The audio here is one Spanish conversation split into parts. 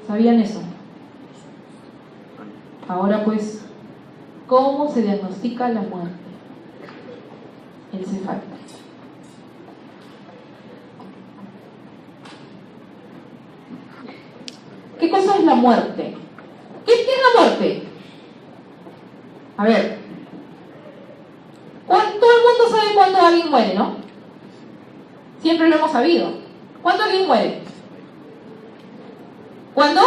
¿Sabían eso? Ahora pues, ¿cómo se diagnostica la muerte encefálica? ¿Qué cosa es la muerte? ¿Qué es la muerte? A ver, todo el mundo sabe cuándo alguien muere, ¿no? Siempre lo hemos sabido. ¿Cuándo alguien muere? ¿Cuándo?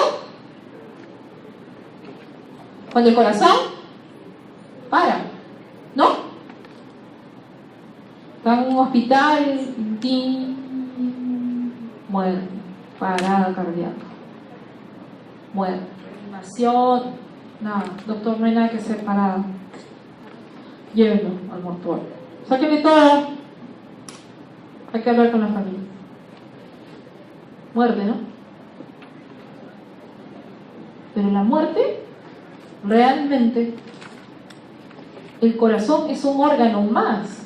Cuando el corazón para, ¿no? Está en un hospital, muere, parada cardíaca, muere, reanimación, nada, doctor, no hay nada que hacer, parada, llévenlo al mortuorio, sáquenme todo, hay que hablar con la familia. Muerte, ¿no? Pero la muerte, realmente, el corazón es un órgano más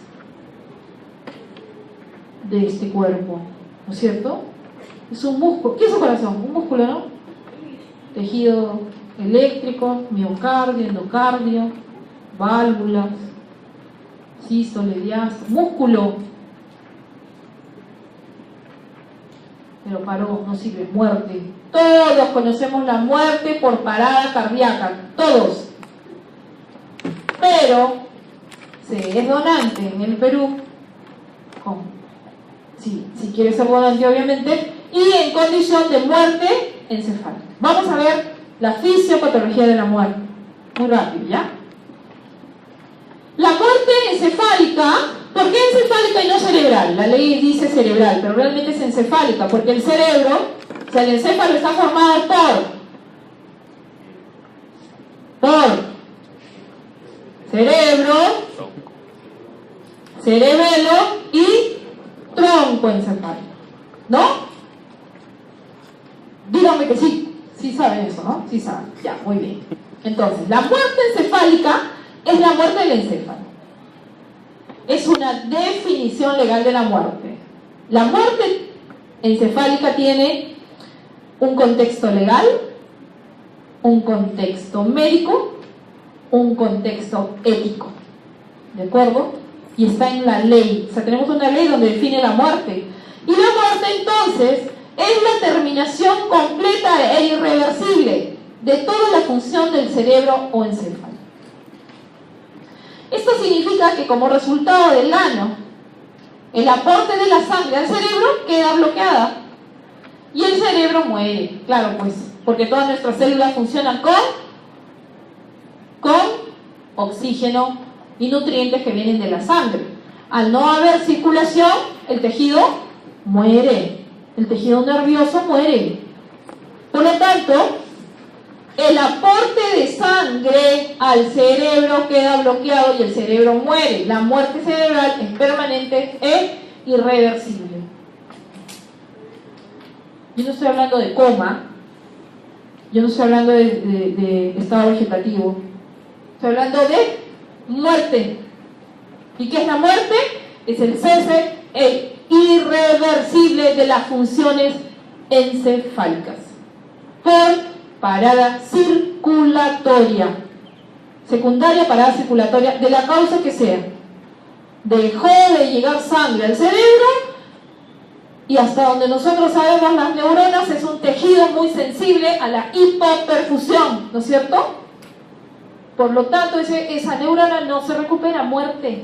de este cuerpo, ¿no es cierto? Es un músculo. ¿Qué es el corazón? Un músculo, ¿no? Tejido eléctrico, miocardio, endocardio, válvulas, sístole, diástole, músculo. Pero paró, no sirve, muerte. Todos conocemos la muerte por parada cardíaca, todos. Pero se es donante en el Perú, si quiere ser donante obviamente, y en condición de muerte encefálica. Vamos a ver la fisiopatología de la muerte, muy rápido, ¿ya? La muerte encefálica, ¿por qué encefálica y no cerebral? La ley dice cerebral, pero realmente es encefálica, porque el cerebro, o sea, el encéfalo está formado por cerebro, cerebelo y tronco encefálico, ¿no? Díganme que sí, sí saben eso, ¿no? Sí saben, ya, muy bien. Entonces, la muerte encefálica es la muerte del encéfalo. Es una definición legal de la muerte. La muerte encefálica tiene un contexto legal, un contexto médico, un contexto ético, ¿de acuerdo? Y está en la ley. O sea, tenemos una ley donde define la muerte. Y la muerte, entonces, es la terminación completa e irreversible de toda la función del cerebro o encéfalo. Esto significa que como resultado del daño, el aporte de la sangre al cerebro queda bloqueada y el cerebro muere. Claro, pues, porque todas nuestras células funcionan con oxígeno y nutrientes que vienen de la sangre. Al no haber circulación, el tejido muere, el tejido nervioso muere. Por lo tanto, el aporte de sangre al cerebro queda bloqueado y el cerebro muere. La muerte cerebral es permanente e irreversible. Yo no estoy hablando de coma, yo no estoy hablando de estado vegetativo, estoy hablando de muerte. ¿Y qué es la muerte? Es el cese irreversible de las funciones encefálicas por parada circulatoria, secundaria parada circulatoria, de la causa que sea. Dejó de llegar sangre al cerebro y hasta donde nosotros sabemos, las neuronas es un tejido muy sensible a la hipoperfusión, ¿no es cierto? Por lo tanto, esa neurona no se recupera, muerte.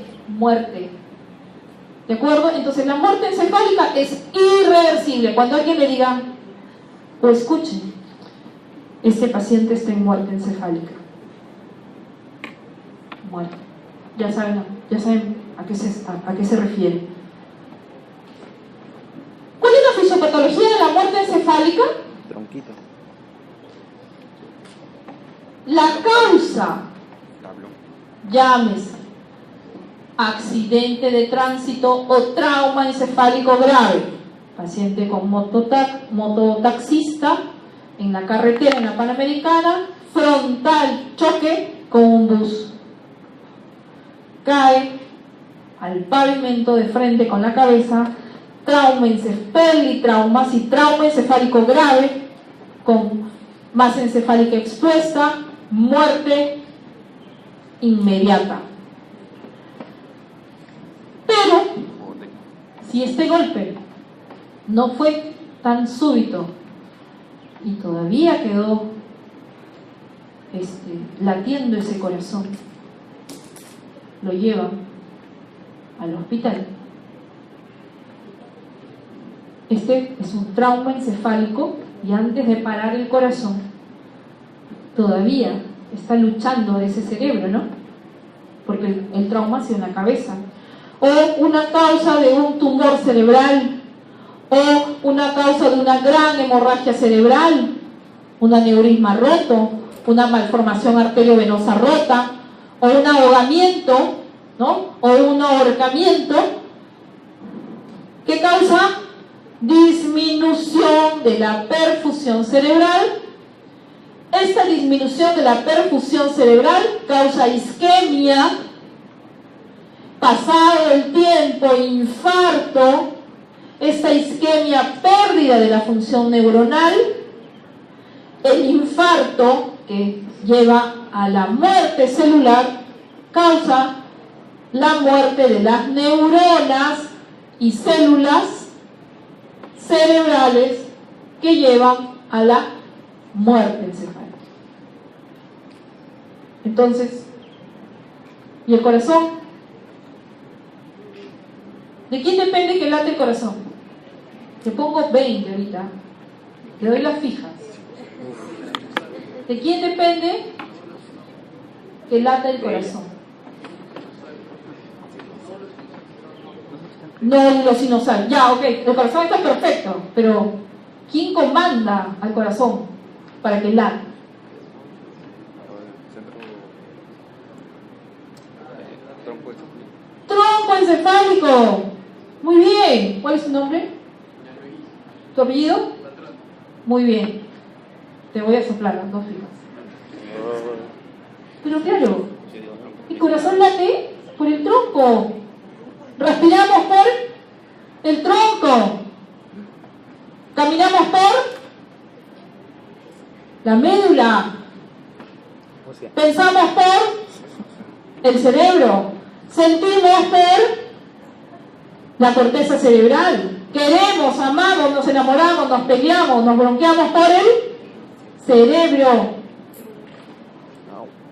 ¿De acuerdo? Entonces la muerte encefálica es irreversible. Cuando alguien le diga o escuche, este paciente está en muerte encefálica, muerte, ya saben a qué se refiere. ¿Cuál es la fisiopatología de la muerte encefálica? Tronquito. La causa, llámese accidente de tránsito o trauma encefálico grave, paciente con mototaxista en la carretera, en la Panamericana, frontal, choque con un bus, cae al pavimento de frente con la cabeza, trauma encefálico grave, con masa encefálica expuesta, muerte inmediata. Pero si este golpe no fue tan súbito y todavía quedó latiendo ese corazón, lo llevan al hospital. Este es un trauma encefálico y antes de parar el corazón todavía está luchando ese cerebro, ¿no? Porque el trauma ha sido en la cabeza. O una causa de un tumor cerebral, o una causa de una gran hemorragia cerebral, un aneurisma roto, una malformación arteriovenosa rota, o un ahogamiento, ¿no? O un ahorcamiento. ¿Qué causa? Disminución de la perfusión cerebral. Esta disminución de la perfusión cerebral causa isquemia, pasado el tiempo, infarto, esta isquemia, pérdida de la función neuronal, el infarto, que lleva a la muerte celular, causa la muerte de las neuronas y células cerebrales que llevan a la muerte encefálica. Entonces, ¿y el corazón? ¿De quién depende que late el corazón? Te pongo 20 ahorita, te doy las fijas. ¿De quién depende que lata el corazón? No los sinosal. Ya, ok, el corazón está perfecto, pero ¿quién comanda al corazón para que late? Tronco encefálico. Muy bien. ¿Cuál es tu nombre? ¿Tu apellido? Muy bien. Te voy a soplar las dos fijas. Pero claro, el corazón late por el tronco. Respiramos por el tronco. Caminamos por la médula. Pensamos por el cerebro. Sentimos por la corteza cerebral. Queremos, amamos, nos enamoramos, nos peleamos, nos bronqueamos por el cerebro.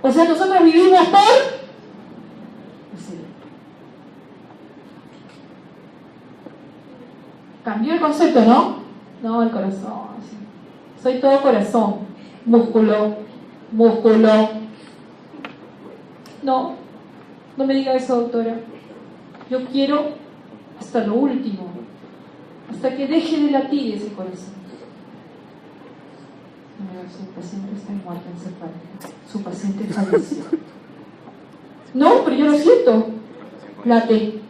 O sea, nosotros vivimos por el cerebro. Cambió el concepto, ¿no? No, el corazón. Soy todo corazón. Músculo. No, no me diga eso, doctora. Yo quiero hasta lo último, hasta que deje de latir ese corazón. Su paciente está en muerte encefálica. Su paciente falleció. No, pero yo lo siento. Late.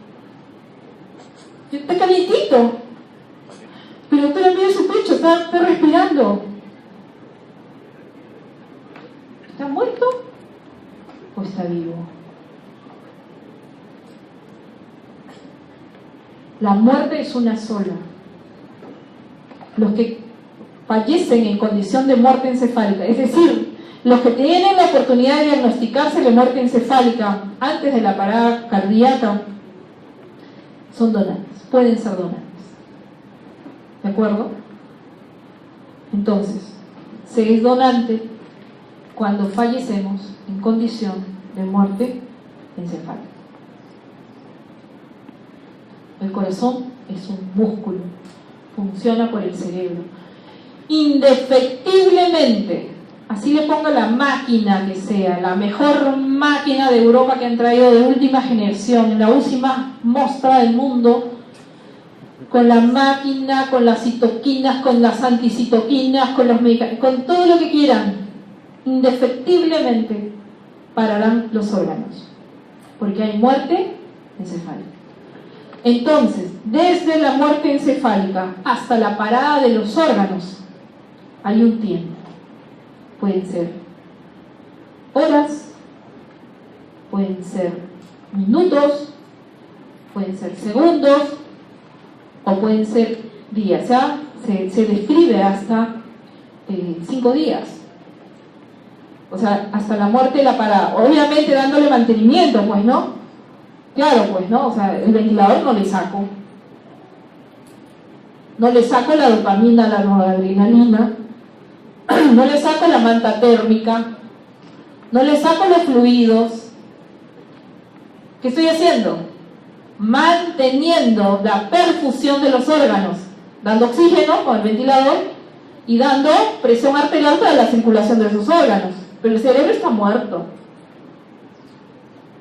Está calientito. Pero doctora, mire su pecho, está respirando. ¿Está muerto o está vivo? La muerte es una sola. Los que fallecen en condición de muerte encefálica, es decir, los que tienen la oportunidad de diagnosticarse de muerte encefálica antes de la parada cardíaca, son donantes, pueden ser donantes. ¿De acuerdo? Entonces, se es donante cuando fallecemos en condición de muerte encefálica. El corazón es un músculo, funciona por el cerebro. Indefectiblemente, así le ponga la máquina que sea, la mejor máquina de Europa que han traído de última generación, la última mostra del mundo, con la máquina, con las citoquinas, con las anticitoquinas, con los medicamentos, con todo lo que quieran, indefectiblemente pararán los órganos, porque hay muerte encefálica. Entonces, desde la muerte encefálica hasta la parada de los órganos, hay un tiempo. Pueden ser horas, pueden ser minutos, pueden ser segundos, o pueden ser días. Se describe hasta 5 días. O sea, hasta la muerte la para, obviamente dándole mantenimiento, pues, ¿no? Claro, pues, ¿no? O sea, el ventilador no le saco. No le saco la dopamina, la noradrenalina, no le saco la manta térmica, no le saco los fluidos. ¿Qué estoy haciendo? Manteniendo la perfusión de los órganos, dando oxígeno con el ventilador y dando presión arterial para la circulación de esos órganos. Pero el cerebro está muerto.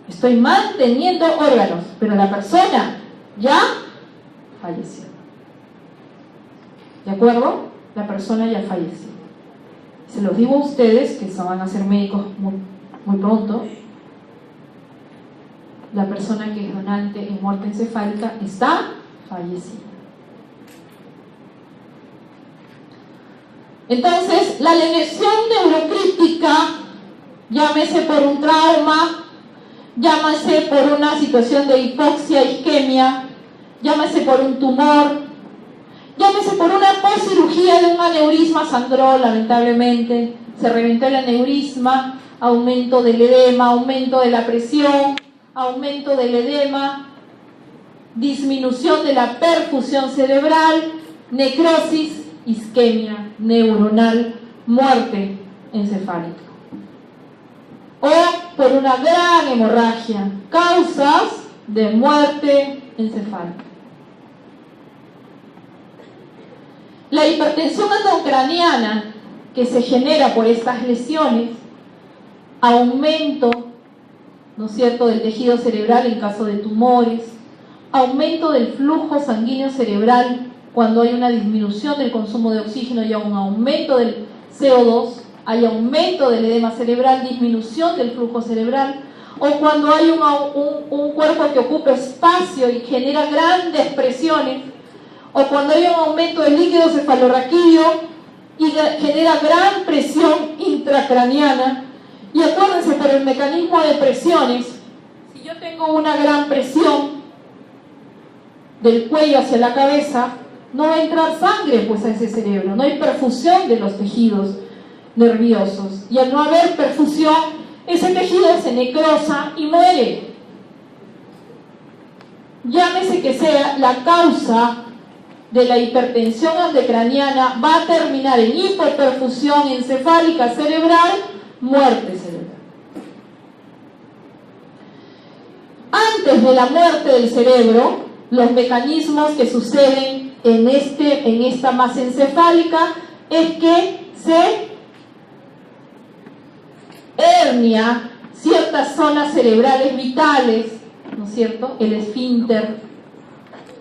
Estoy manteniendo órganos, pero la persona ya falleció. ¿De acuerdo? La persona ya falleció. Se los digo a ustedes, que van a ser médicos muy pronto. La persona que es donante en muerte encefálica está fallecida. Entonces, la lesión neurocrítica, llámese por un trauma, llámese por una situación de hipoxia, isquemia, llámese por un tumor, llámese por una postcirugía de un aneurisma, sangró lamentablemente, se reventó el aneurisma, aumento del edema, aumento de la presión, aumento del edema, disminución de la perfusión cerebral, necrosis, isquemia neuronal, muerte encefálica. O por una gran hemorragia, causas de muerte encefálica. La hipertensión endocraniana que se genera por estas lesiones, aumento, ¿no es cierto?, del tejido cerebral en caso de tumores, aumento del flujo sanguíneo cerebral cuando hay una disminución del consumo de oxígeno y un aumento del CO2, hay aumento del edema cerebral, disminución del flujo cerebral, o cuando hay un cuerpo que ocupa espacio y genera grandes presiones, o cuando hay un aumento del líquido cefalorraquídeo y genera gran presión intracraniana. Y acuérdense, por el mecanismo de presiones, si yo tengo una gran presión del cuello hacia la cabeza, no va a entrar sangre pues a ese cerebro, no hay perfusión de los tejidos nerviosos, y al no haber perfusión, ese tejido se necrosa y muere. Llámese que sea la causa de la hipertensión endocraniana, va a terminar en hipoperfusión encefálica cerebral, muerte cerebral. Antes de la muerte del cerebro, los mecanismos que suceden en esta masa encefálica es que se hernia ciertas zonas cerebrales vitales, ¿no es cierto? El esfínter,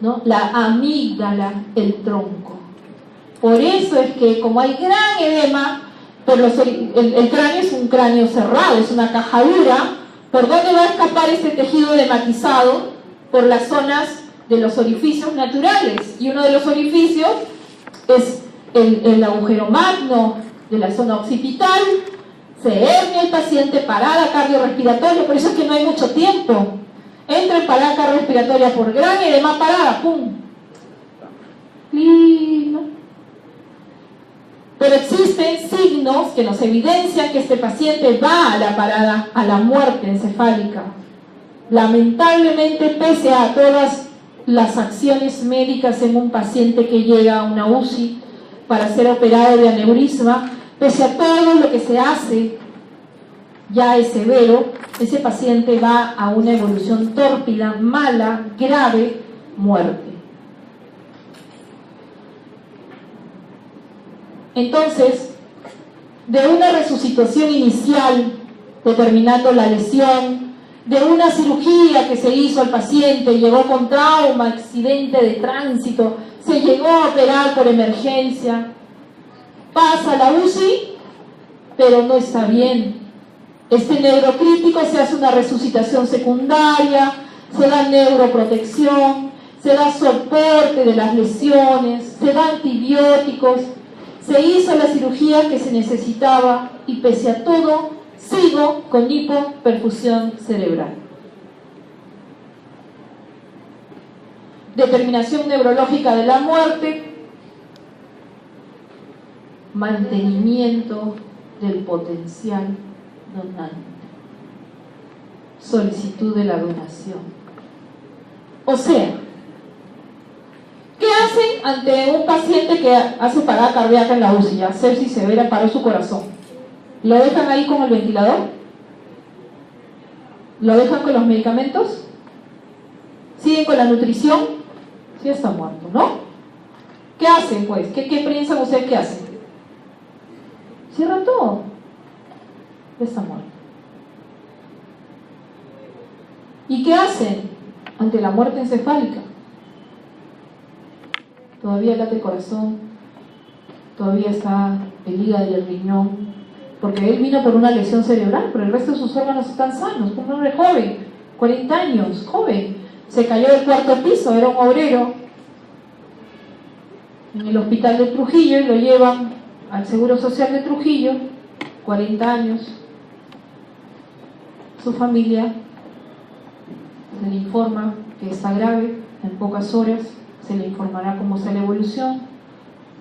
¿no? La amígdala, el tronco. Por eso es que como hay gran edema, el cráneo es un cráneo cerrado, es una cajadura. ¿Por dónde va a escapar este tejido edematizado? Por las zonas de los orificios naturales, y uno de los orificios es el agujero magno de la zona occipital. Se hernia el paciente, parada cardiorrespiratoria, por eso es que no hay mucho tiempo. Entra en parada cardiorrespiratoria por gran edema, parada, ¡pum! ¿No? Pero existen signos que nos evidencian que este paciente va a la parada, a la muerte encefálica. Lamentablemente, pese a todas las acciones médicas en un paciente que llega a una UCI para ser operado de aneurisma, pese a todo lo que se hace, ya es severo, ese paciente va a una evolución tórpida, mala, grave, muerte. Entonces, de una resucitación inicial, determinando la lesión, de una cirugía que se hizo al paciente, llegó con trauma, accidente de tránsito, se llegó a operar por emergencia, pasa la UCI, pero no está bien. Este neurocrítico se hace una resucitación secundaria, se da neuroprotección, se da soporte de las lesiones, se da antibióticos, se hizo la cirugía que se necesitaba y pese a todo sigo con hipoperfusión cerebral. Determinación neurológica de la muerte, mantenimiento del potencial donante. Solicitud de la donación. O sea, ¿qué hacen ante un paciente que hace parada cardíaca en la UCI, ya sepsis severa, paró su corazón? ¿Lo dejan ahí con el ventilador? ¿Lo dejan con los medicamentos? ¿Siguen con la nutrición? Sí, está muerto, ¿no? ¿Qué hacen, pues? ¿Qué piensan ustedes que hacen? Cierran todo. Está muerto. ¿Y qué hacen ante la muerte encefálica? Todavía late el corazón, todavía está el hígado y el riñón, porque él vino por una lesión cerebral, pero el resto de sus órganos están sanos. Un hombre joven, 40 años, joven, se cayó del cuarto piso, era un obrero, en el hospital de Trujillo, y lo llevan al Seguro Social de Trujillo, 40 años. Su familia se le informa que está grave, en pocas horas se le informará cómo está la evolución,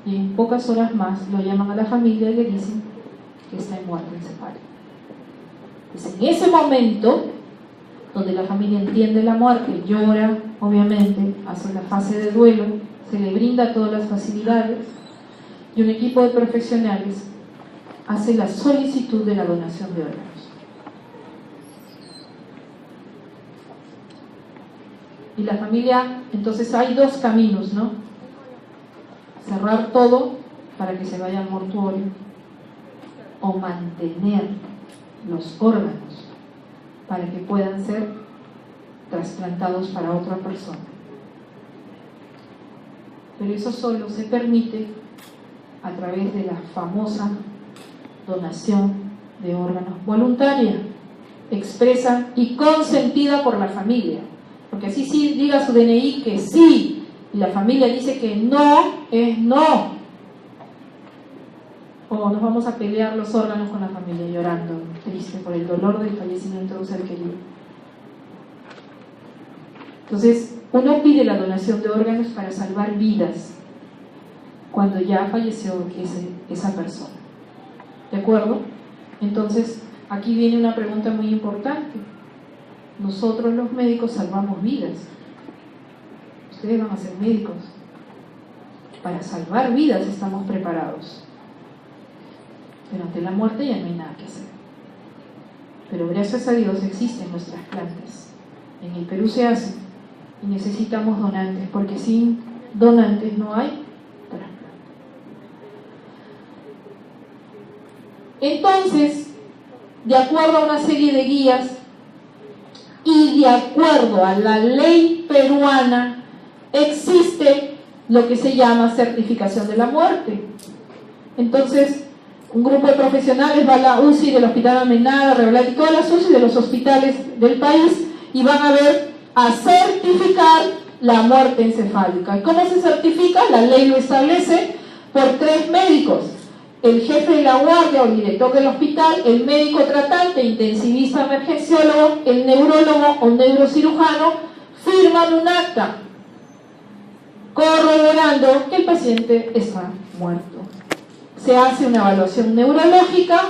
y en pocas horas más lo llaman a la familia y le dicen que está en muerte encefálica. Es en ese momento donde la familia entiende la muerte, llora, obviamente, hace la fase de duelo, se le brinda todas las facilidades, y un equipo de profesionales hace la solicitud de la donación de órganos. Y la familia, entonces hay dos caminos, ¿no? Cerrar todo para que se vaya al mortuorio, o mantener los órganos para que puedan ser trasplantados para otra persona. Pero eso solo se permite a través de la famosa donación de órganos voluntaria, expresa y consentida por la familia. Porque así sí diga su DNI que sí, y la familia dice que no, es no. O nos vamos a pelear los órganos con la familia llorando, triste por el dolor del fallecimiento de un ser querido. Entonces, uno pide la donación de órganos para salvar vidas cuando ya falleció esa persona. ¿De acuerdo? Entonces, aquí viene una pregunta muy importante. Nosotros los médicos salvamos vidas. Ustedes van a ser médicos. Para salvar vidas estamos preparados. Pero ante la muerte ya no hay nada que hacer. Pero gracias a Dios existen los trasplantes. En el Perú se hacen y necesitamos donantes, porque sin donantes no hay trasplante. Entonces, de acuerdo a una serie de guías y de acuerdo a la ley peruana, existe lo que se llama certificación de la muerte. Entonces, un grupo de profesionales va a la UCI del Hospital Amenada, Rebolate, y todas las UCI de los hospitales del país, y van a certificar la muerte encefálica. ¿Y cómo se certifica? La ley lo establece por 3 médicos: el jefe de la guardia o el director del hospital, el médico tratante, intensivista, emergenciólogo, el neurólogo o neurocirujano, firman un acta corroborando que el paciente está muerto. Se hace una evaluación neurológica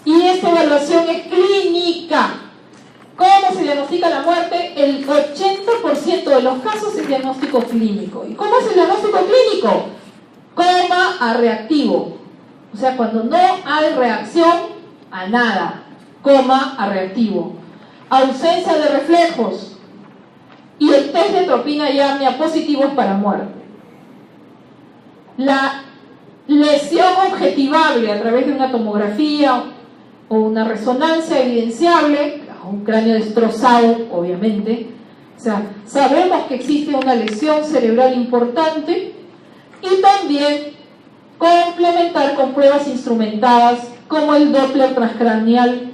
y esta evaluación es clínica. ¿Cómo se diagnostica la muerte? El 80% de los casos es diagnóstico clínico. ¿Y cómo es el diagnóstico clínico? Coma a reactivo. O sea, cuando no hay reacción a nada. Coma a reactivo. Ausencia de reflejos. Y el test de tropina y apnea positivos para muerte. La lesión objetivable a través de una tomografía o una resonancia evidenciable, un cráneo destrozado, obviamente. O sea, sabemos que existe una lesión cerebral importante, y también complementar con pruebas instrumentadas como el Doppler transcraneal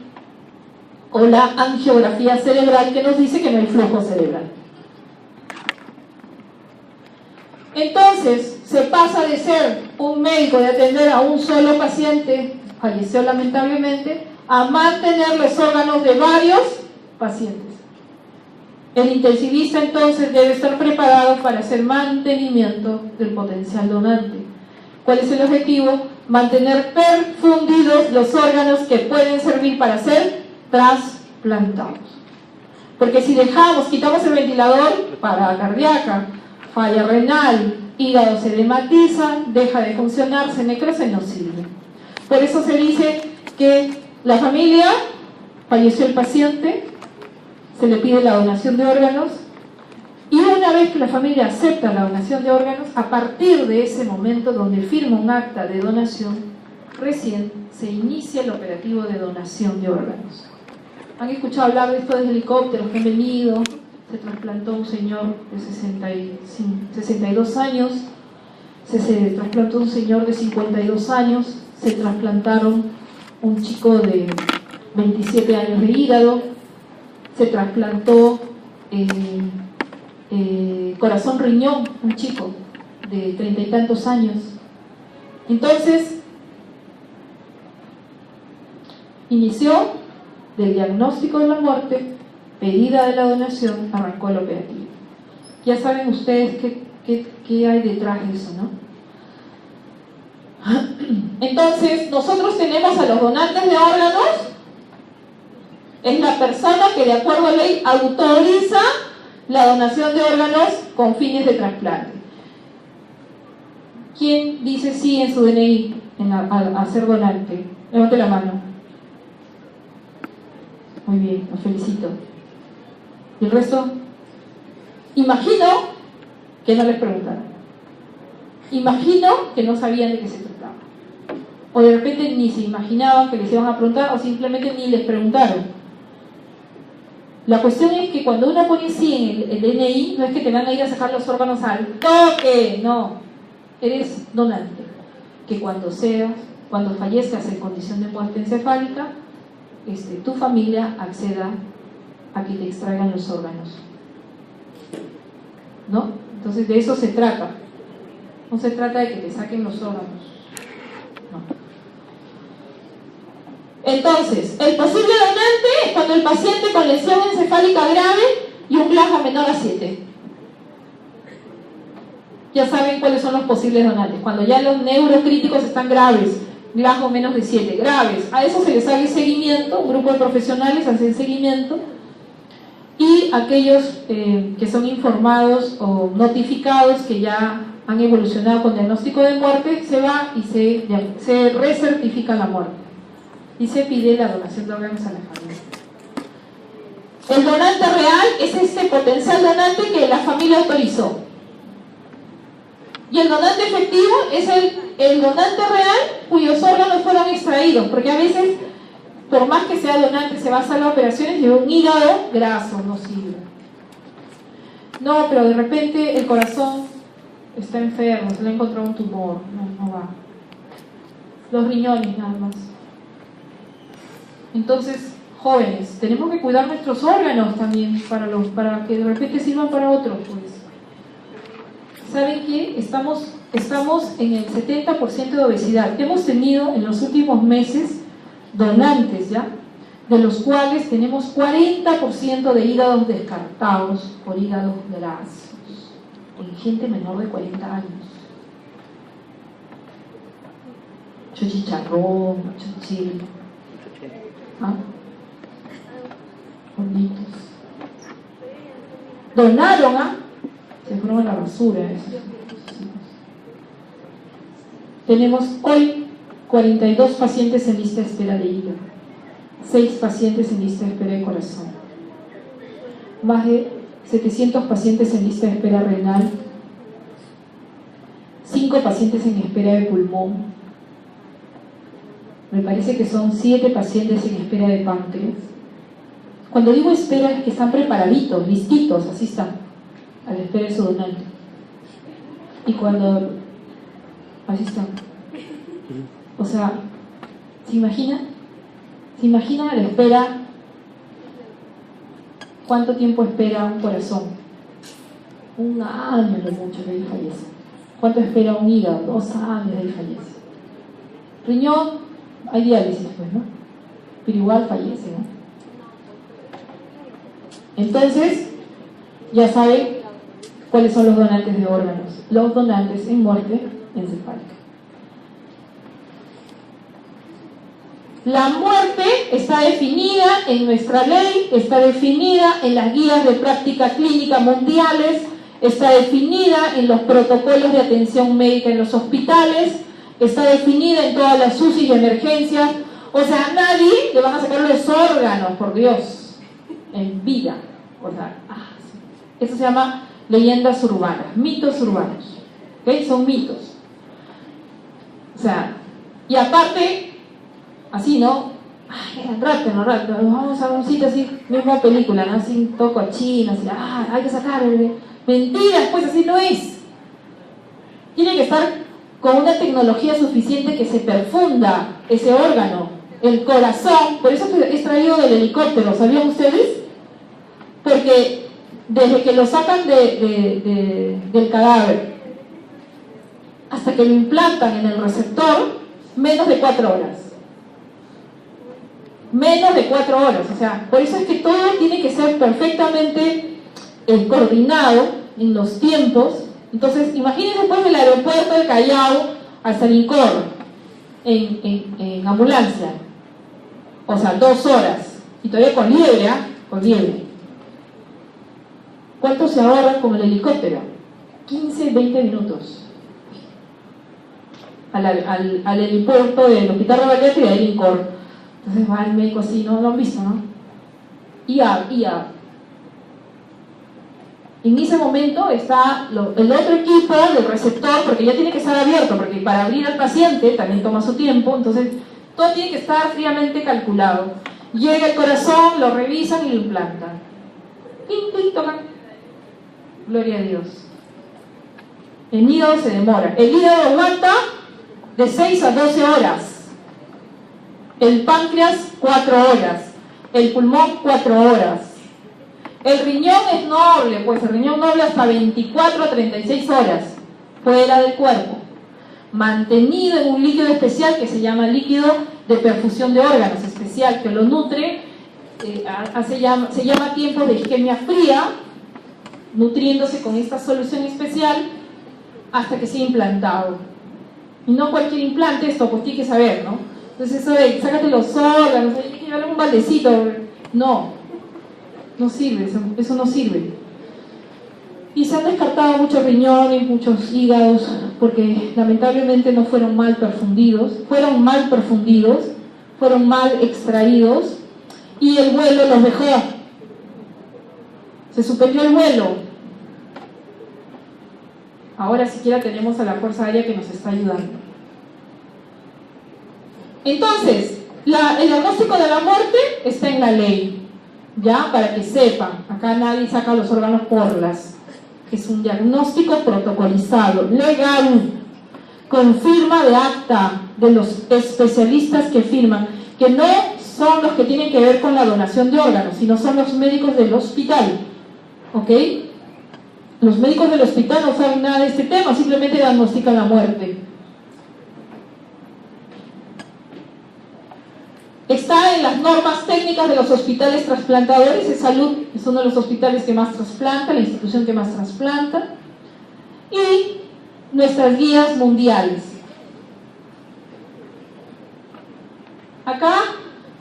o la angiografía cerebral, que nos dice que no hay flujo cerebral. Entonces, se pasa de ser un médico de atender a un solo paciente, falleció lamentablemente, a mantener los órganos de varios pacientes. El intensivista entonces debe estar preparado para hacer mantenimiento del potencial donante. ¿Cuál es el objetivo? mantener perfundidos los órganos que pueden servir para ser trasplantados. Porque si quitamos el ventilador, parada cardíaca, falla renal, hígado se edematiza, deja de funcionar, se necrosa y no sirve. Por eso se dice que la familia, falleció el paciente, se le pide la donación de órganos, y una vez que la familia acepta la donación de órganos, a partir de ese momento donde firma un acta de donación, recién se inicia el operativo de donación de órganos. ¿Han escuchado hablar de estos helicópteros que han venido? Se trasplantó un señor de 62 años, se trasplantó un señor de 52 años, se trasplantaron un chico de 27 años de hígado, se trasplantó corazón riñón, un chico de 30 y tantos años. Entonces, inició del diagnóstico de la muerte, pedida de la donación, arrancó el operativo. Ya saben ustedes qué hay detrás de eso, ¿no? Entonces, nosotros tenemos a los donantes de órganos, es la persona que de acuerdo a ley autoriza la donación de órganos con fines de trasplante. ¿Quién dice sí en su DNI a ser donante? Levante la mano. Muy bien, los felicito. ¿Y el resto? Imagino que no les preguntaron. Imagino que no sabían de qué se trataba. O de repente ni se imaginaban que les iban a preguntar, o simplemente ni les preguntaron. La cuestión es que cuando uno pone sí en el DNI, no es que te van a ir a sacar los órganos al toque, no. Eres donante. Que cuando fallezcas en condición de muerte encefálica, tu familia acceda a que te extraigan los órganos, ¿no? Entonces de eso se trata. No se trata de que te saquen los órganos, no. Entonces, el posible donante es cuando el paciente con lesión encefálica grave y un Glasgow menor a 7. Ya saben cuáles son los posibles donantes. Cuando ya los neurocríticos están graves, Glasgow menos de 7, graves. A eso se les hace seguimiento, un grupo de profesionales hacen seguimiento, y aquellos que son informados o notificados que ya han evolucionado con diagnóstico de muerte, se va y se recertifica la muerte y se pide la donación de órganos a la familia. El donante real es este potencial donante que la familia autorizó, y el donante efectivo es el donante real cuyos órganos fueron extraídos, porque a veces, por más que sea donante, se va a hacer las operaciones y un hígado graso no sirve. No, pero de repente el corazón está enfermo, se le ha encontrado un tumor, no va. Los riñones nada más. Entonces, jóvenes, tenemos que cuidar nuestros órganos también para que de repente sirvan para otros, pues. ¿Saben qué? Estamos en el 70% de obesidad. Hemos tenido en los últimos meses donantes, ¿ya? De los cuales tenemos 40% de hígados descartados por hígados grasos, en gente menor de 40 años. Mucho chicharrón, mucho chile. ¿Ah? Bonitos. Donaron, ¿ah? Se fueron a la basura esos. Tenemos hoy 42 pacientes en lista de espera de hígado, 6 pacientes en lista de espera de corazón, más de 700 pacientes en lista de espera renal, 5 pacientes en espera de pulmón, me parece que son 7 pacientes en espera de páncreas. Cuando digo espera es que están preparaditos, listitos, así están, a la espera de su donante. Y cuando... así están. O sea, ¿se imaginan? ¿Se imaginan a la espera? ¿Cuánto tiempo espera un corazón? 1 año de mucho de ahí fallece. ¿Cuánto espera un hígado? 2 años de ahí fallece. Riñón, hay diálisis, pues, ¿no? Pero igual fallece, ¿no? Entonces, ya saben cuáles son los donantes de órganos. Los donantes en muerte encefálica. La muerte está definida en nuestra ley, está definida en las guías de práctica clínica mundiales, está definida en los protocolos de atención médica en los hospitales, está definida en todas las UCI y emergencias. O sea, a nadie le van a sacar los órganos, por Dios, en vida. O sea, sí. Eso se llama leyendas urbanas, mitos urbanos. ¿Okay? Son mitos. O sea, y aparte, así, ¿no? Ay, rápido, vamos a un sitio así, misma película, ¿no? Así, todo cochino, así, hay que sacar, mentiras, pues así no es. Tiene que estar con una tecnología suficiente que se perfunda ese órgano, el corazón. Por eso es traído del helicóptero, ¿sabían ustedes? Porque desde que lo sacan del cadáver hasta que lo implantan en el receptor, menos de 4 horas. Menos de 4 horas, o sea, por eso es que todo tiene que ser perfectamente coordinado en los tiempos. Entonces, imagínense después del aeropuerto del Callao hasta el Incor, en ambulancia, o sea, 2 horas, y todavía con liebre, con liebre. ¿Cuánto se ahorra con el helicóptero? 15, 20 minutos. Al helipuerto del Hospital Revalete y del Incor. Entonces va el médico así, no lo han visto, ¿no? IA. En ese momento está el otro equipo del receptor, porque ya tiene que estar abierto, porque para abrir al paciente también toma su tiempo, entonces todo tiene que estar fríamente calculado. Llega el corazón, lo revisan y lo implantan. Tocan. Gloria a Dios. El hígado se demora. El hígado aguanta de 6 a 12 horas. El páncreas 4 horas. El pulmón 4 horas. El riñón es noble, pues el riñón noble hasta 24 a 36 horas fuera del cuerpo, mantenido en un líquido especial que se llama líquido de perfusión de órganos especial, que lo nutre, se llama tiempo de isquemia fría, nutriéndose con esta solución especial hasta que sea implantado. Y no cualquier implante, esto pues tiene que saber, ¿no? Entonces eso de sácate los órganos, hay que llevarle un baldecito, no sirve, eso no sirve. Y se han descartado muchos riñones, muchos hígados, porque lamentablemente no fueron mal perfundidos, fueron mal extraídos, y el vuelo los dejó. Se suspendió el vuelo. Ahora siquiera tenemos a la Fuerza Aérea que nos está ayudando. Entonces, el diagnóstico de la muerte está en la ley. Ya, para que sepan, acá nadie saca los órganos por las. Es un diagnóstico protocolizado, legal, con firma de acta de los especialistas que firman, que no son los que tienen que ver con la donación de órganos, sino son los médicos del hospital, ¿ok? Los médicos del hospital no saben nada de este tema, simplemente diagnostican la muerte. Está en las normas técnicas de los hospitales trasplantadores de salud, es uno de los hospitales que más trasplanta, la institución que más trasplanta, y nuestras guías mundiales. Acá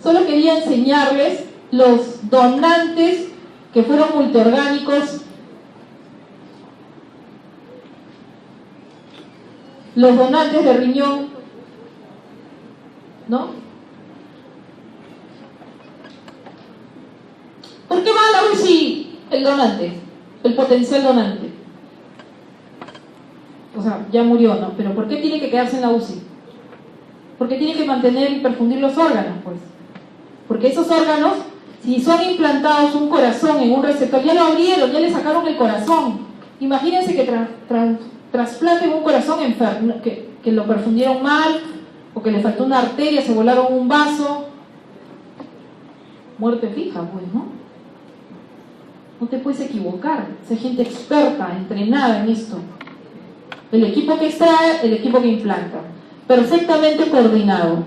solo quería enseñarles los donantes que fueron multiorgánicos, los donantes de riñón, ¿no? ¿Por qué va a la UCI el donante? El potencial donante. O sea, ya murió, ¿no? Pero ¿por qué tiene que quedarse en la UCI? Porque tiene que mantener y perfundir los órganos, pues. Porque esos órganos, si son implantados un corazón en un receptor, ya lo abrieron, ya le sacaron el corazón. Imagínense que trasplanten un corazón enfermo, que lo perfundieron mal, o que le faltó una arteria, se volaron un vaso. Muerte fija, pues, ¿no? No te puedes equivocar, es gente experta, entrenada en esto. El equipo que extrae, el equipo que implanta, perfectamente coordinado.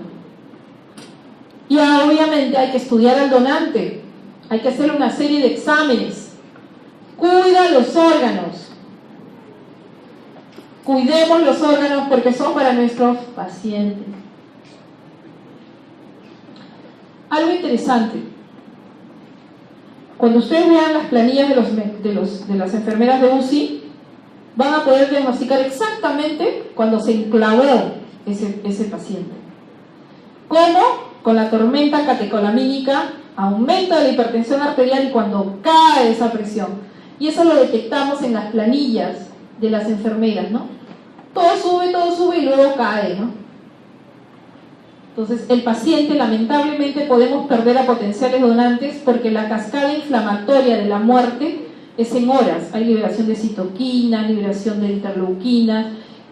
Y obviamente hay que estudiar al donante, hay que hacer una serie de exámenes. Cuida los órganos. Cuidemos los órganos porque son para nuestros pacientes. Algo interesante. Cuando ustedes vean las planillas de las enfermeras de UCI, van a poder diagnosticar exactamente cuando se enclavó ese paciente. ¿Cómo? Con la tormenta catecolamínica, aumento de la hipertensión arterial y cuando cae esa presión. Y eso lo detectamos en las planillas de las enfermeras, ¿no? Todo sube y luego cae, ¿no? Entonces, el paciente, lamentablemente, podemos perder a potenciales donantes porque la cascada inflamatoria de la muerte es en horas. Hay liberación de citoquinas, liberación de interleuquinas,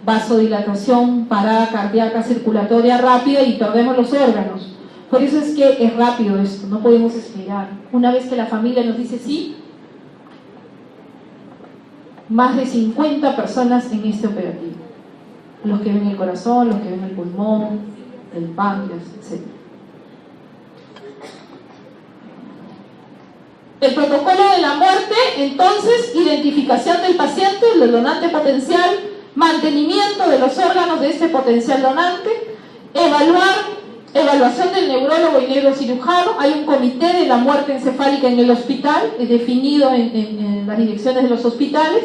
vasodilatación, parada cardíaca circulatoria rápida y perdemos los órganos. Por eso es que es rápido esto, no podemos esperar. Una vez que la familia nos dice sí, más de 50 personas en este operativo. Los que ven el corazón, los que ven el pulmón, el páncreas, etc. El protocolo de la muerte, entonces, identificación del paciente, del donante potencial, mantenimiento de los órganos de este potencial donante, evaluación del neurólogo y neurocirujano. Hay un comité de la muerte encefálica en el hospital, definido en las direcciones de los hospitales,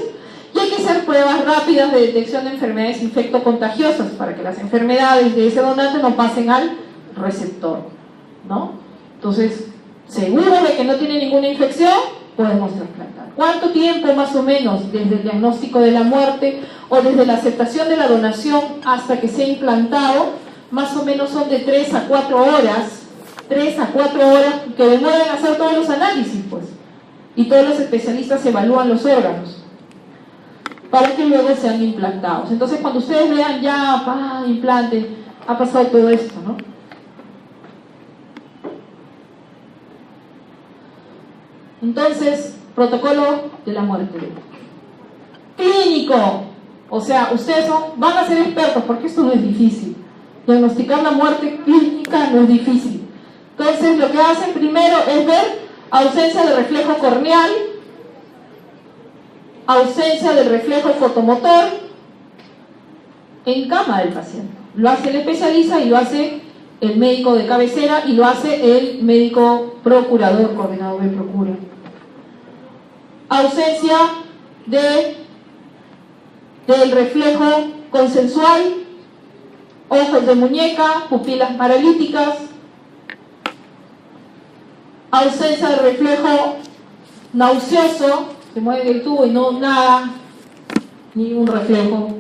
y hay que hacer pruebas rápidas de detección de enfermedades infectocontagiosas para que las enfermedades de ese donante no pasen al receptor, ¿no? Entonces, seguro de que no tiene ninguna infección, podemos trasplantar. ¿Cuánto tiempo más o menos desde el diagnóstico de la muerte o desde la aceptación de la donación hasta que sea implantado? Más o menos son de 3 a 4 horas, 3 a 4 horas que demoran hacer todos los análisis, pues, y todos los especialistas evalúan los órganos para que luego sean implantados. Entonces, cuando ustedes vean ya, implante, ha pasado todo esto, ¿no? Entonces, protocolo de la muerte. Clínico. O sea, ustedes van a ser expertos porque esto no es difícil. Diagnosticar la muerte clínica no es difícil. Entonces, lo que hacen primero es ver ausencia de reflejo corneal, ausencia del reflejo fotomotor en cama del paciente. Lo hace el especialista y lo hace el médico de cabecera y lo hace el médico procurador, coordinador de procura. Ausencia del reflejo consensual, ojos de muñeca, pupilas paralíticas, ausencia de reflejo nauseoso, se mueve el tubo y no nada, ni un reflejo.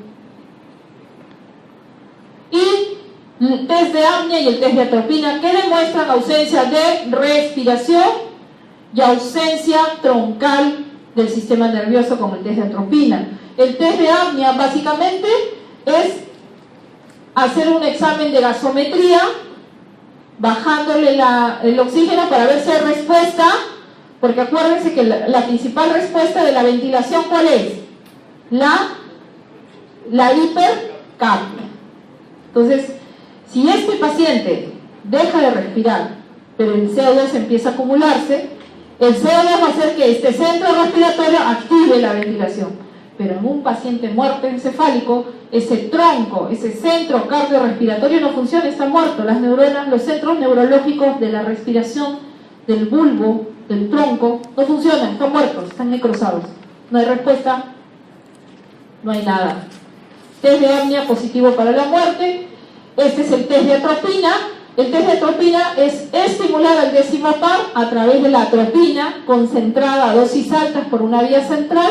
Y el test de apnea y el test de atropina que demuestran ausencia de respiración y ausencia troncal del sistema nervioso como el test de atropina. El test de apnea básicamente es hacer un examen de gasometría bajándole el oxígeno para ver si hay respuesta, porque acuérdense que la principal respuesta de la ventilación, ¿cuál es? La hipercapnia. Entonces, si este paciente deja de respirar, pero el CO2 empieza a acumularse, el CO2 va a hacer que este centro respiratorio active la ventilación. Pero en un paciente muerto encefálico, ese tronco, ese centro cardiorrespiratorio no funciona, está muerto. Las neuronas, los centros neurológicos de la respiración, del bulbo, del tronco, no funcionan, están muertos, están necrosados. No hay respuesta, no hay nada. Test de apnea positivo para la muerte. Este es el test de atropina. El test de atropina es estimular al décimo par a través de la atropina concentrada a dosis altas por una vía central.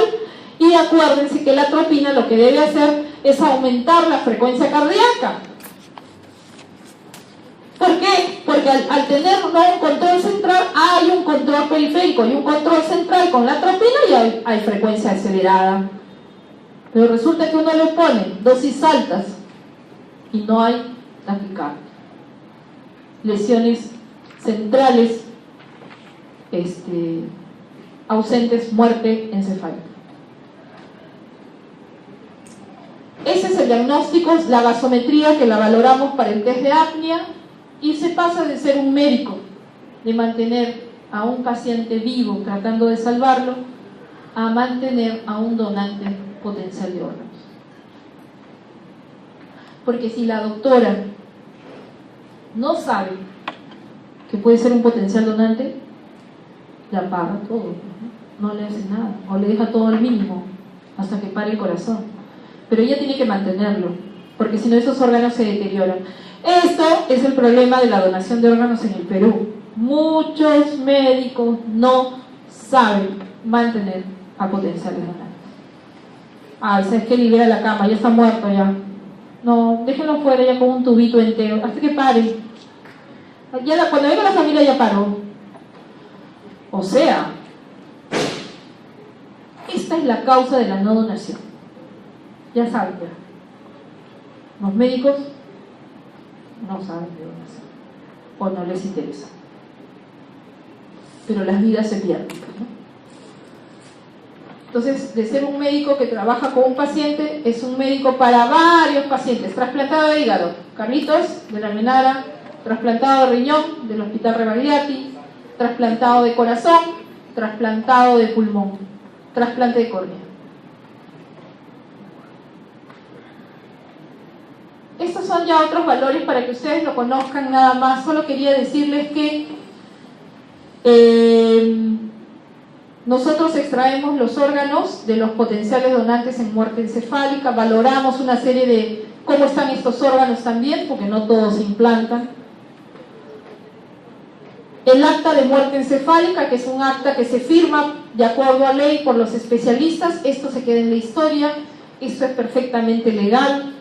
Y acuérdense que la atropina lo que debe hacer es aumentar la frecuencia cardíaca. ¿Por qué? Porque al tener no un control central, hay un control periférico y un control central con la atropina y hay frecuencia acelerada. Pero resulta que uno le pone dosis altas y no hay taquicardia. Lesiones centrales ausentes, muerte encefálica. Ese es el diagnóstico, la gasometría que la valoramos para el test de apnea, y se pasa de ser un médico, de mantener a un paciente vivo tratando de salvarlo, a mantener a un donante potencial de órganos. Porque si la doctora no sabe que puede ser un potencial donante, le apaga todo, no le hace nada, o le deja todo al mínimo, hasta que pare el corazón. Pero ella tiene que mantenerlo, porque si no esos órganos se deterioran. Esto es el problema de la donación de órganos en el Perú. Muchos médicos no saben mantener a potenciales donantes. Ay, ¿sabes qué? Libera la cama, ya está muerto ya. No, déjenlo fuera ya con un tubito entero, hasta que pare. Ya cuando venga la familia ya paró. O sea, esta es la causa de la no donación. Ya saben ya. Los médicos no saben de donación, o no les interesa. Pero las vidas se pierden, ¿no? Entonces, de ser un médico que trabaja con un paciente, es un médico para varios pacientes. Trasplantado de hígado, Carlitos, de la Almenara. Trasplantado de riñón, del Hospital Rebagliati. Trasplantado de corazón, trasplantado de pulmón, trasplante de córnea. Estos son ya otros valores para que ustedes lo conozcan nada más. Solo quería decirles que nosotros extraemos los órganos de los potenciales donantes en muerte encefálica, valoramos una serie de cómo están estos órganos también, porque no todos se implantan. El acta de muerte encefálica, que es un acta que se firma de acuerdo a ley por los especialistas, esto se queda en la historia, esto es perfectamente legal,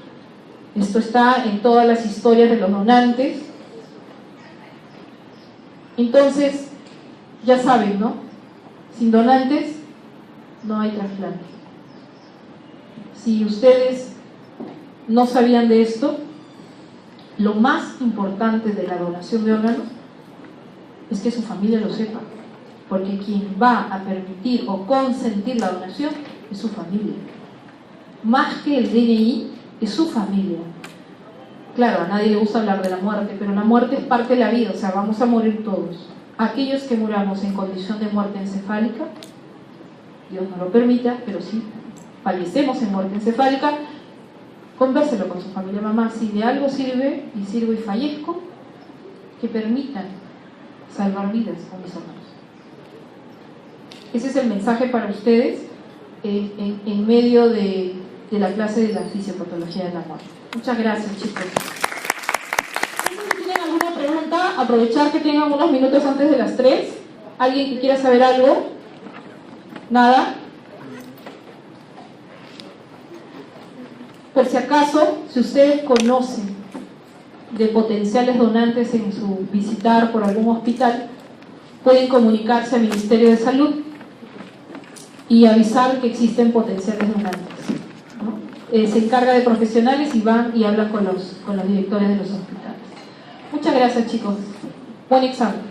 esto está en todas las historias de los donantes. Entonces, ya saben, ¿no? Sin donantes no hay trasplante. Si ustedes no sabían de esto, lo más importante de la donación de órganos es que su familia lo sepa, porque quien va a permitir o consentir la donación es su familia. Más que el DNI, es su familia. Claro, a nadie le gusta hablar de la muerte, pero la muerte es parte de la vida, o sea, vamos a morir todos. Aquellos que muramos en condición de muerte encefálica, Dios no lo permita, pero si fallecemos en muerte encefálica, convérselo con su familia. Mamá, si de algo sirve y sirvo y fallezco, que permitan salvar vidas con mis hermanos. Ese es el mensaje para ustedes en medio de la clase de la fisiopatología de la muerte. Muchas gracias, chicos. Si tienen alguna pregunta, aprovechar que tengan unos minutos antes de las 3. ¿Alguien que quiera saber algo? ¿Nada? Por si acaso, si ustedes conocen de potenciales donantes en su visitar por algún hospital, pueden comunicarse al Ministerio de Salud y avisar que existen potenciales donantes, ¿no? Se encarga de profesionales y van y hablan con los directores de los hospitales. Muchas gracias, chicos. Buen examen.